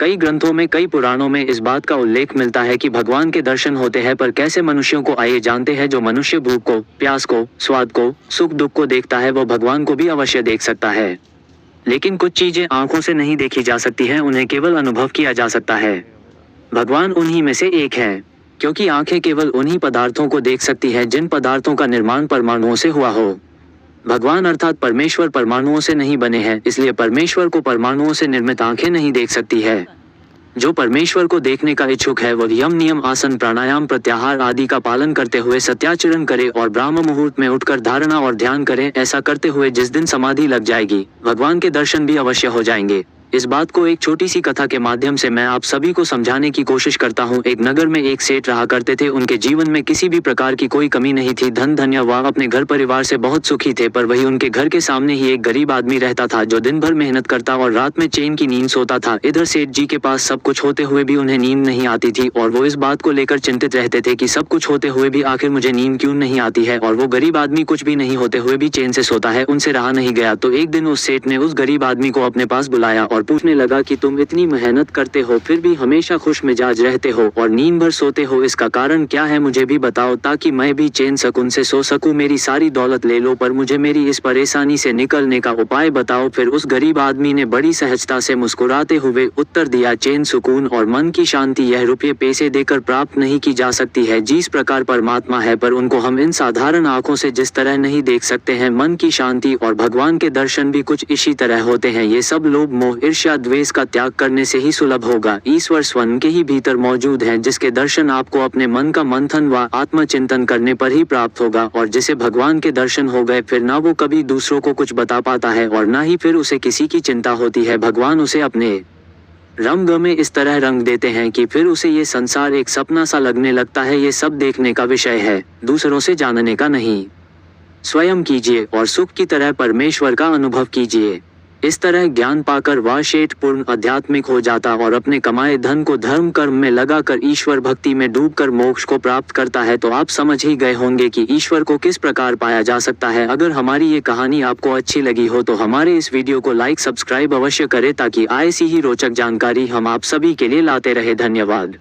कई ग्रंथों में, कई पुराणों में इस बात का उल्लेख मिलता है कि भगवान के दर्शन होते हैं, पर कैसे मनुष्यों को आइए जानते हैं। जो मनुष्य भूख को, प्यास को, स्वाद को, सुख दुख को देखता है वो भगवान को भी अवश्य देख सकता है। लेकिन कुछ चीजें आंखों से नहीं देखी जा सकती हैं, उन्हें केवल अनुभव किया जा सकता है। भगवान उन्हीं में से एक है, क्योंकि आंखें केवल उन्हीं पदार्थों को देख सकती हैं जिन पदार्थों का निर्माण परमाणुओं से हुआ हो। भगवान अर्थात परमेश्वर परमाणुओं से नहीं बने हैं, इसलिए परमेश्वर को परमाणुओं से निर्मित आंखें नहीं देख सकती है। जो परमेश्वर को देखने का इच्छुक है वह यम नियम, आसन, प्राणायाम, प्रत्याहार आदि का पालन करते हुए सत्याचरण करे और ब्राह्म मुहूर्त में उठकर धारणा और ध्यान करें। ऐसा करते हुए जिस दिन समाधि लग जाएगी, भगवान के दर्शन भी अवश्य हो जाएंगे। इस बात को एक छोटी सी कथा के माध्यम से मैं आप सभी को समझाने की कोशिश करता हूँ। एक नगर में एक सेठ रहा करते थे। उनके जीवन में किसी भी प्रकार की कोई कमी नहीं थी। धन धन्य, वह अपने घर परिवार से बहुत सुखी थे। पर वही उनके घर के सामने ही एक गरीब आदमी रहता था जो दिन भर मेहनत करता और रात में चैन की नींद सोता था। इधर सेठ जी के पास सब कुछ होते हुए भी उन्हें नींद नहीं आती थी और वो इस बात को लेकर चिंतित रहते थे कि सब कुछ होते हुए भी आखिर मुझे नींद क्यों नहीं आती है। और वो गरीब आदमी कुछ भी नहीं होते हुए भी चैन से सोता है। उनसे रहा नहीं गया तो एक दिन उस सेठ ने उस गरीब आदमी को अपने पास बुलाया और पूछने लगा कि तुम इतनी मेहनत करते हो फिर भी हमेशा खुश मिजाज रहते हो और नींद भर सोते हो, इसका कारण क्या है? मुझे भी बताओ ताकि मैं भी चैन सुकून से सो सकूं। मेरी सारी दौलत ले लो पर मुझे मेरी इस परेशानी से निकलने का उपाय बताओ। फिर उस गरीब आदमी ने बड़ी सहजता से मुस्कुराते हुए उत्तर दिया, चैन, सुकून और मन की शांति यह रुपये पैसे देकर प्राप्त नहीं की जा सकती है। जिस प्रकार परमात्मा है पर उनको हम इन साधारण आंखों से जिस तरह नहीं देख सकते हैं, मन की शांति और भगवान के दर्शन भी कुछ इसी तरह होते हैं। ये सब लोभ, मोह, ईर्ष्या, द्वेष का त्याग करने से ही सुलभ होगा। ईश्वर स्वयं के ही भीतर मौजूद है, जिसके दर्शन आपको अपने मन का मंथन व आत्मचिंतन करने पर ही प्राप्त होगा। और जिसे भगवान के दर्शन हो गए फिर ना वो कभी दूसरों को कुछ बता पाता है और ना ही फिर उसे किसी की चिंता होती है। भगवान उसे अपने रंग में इस तरह रंग देते हैं कि फिर उसे ये संसार एक सपना सा लगने लगता है। ये सब देखने का विषय है, दूसरों से जानने का नहीं। स्वयं कीजिए और सुख की तरह परमेश्वर का अनुभव कीजिए। इस तरह ज्ञान पाकर वह सेठ पूर्ण आध्यात्मिक हो जाता और अपने कमाए धन को धर्म कर्म में लगाकर ईश्वर भक्ति में डूबकर मोक्ष को प्राप्त करता है। तो आप समझ ही गए होंगे कि ईश्वर को किस प्रकार पाया जा सकता है। अगर हमारी ये कहानी आपको अच्छी लगी हो तो हमारे इस वीडियो को लाइक, सब्सक्राइब अवश्य करें ताकि ऐसी ही रोचक जानकारी हम आप सभी के लिए लाते रहे। धन्यवाद।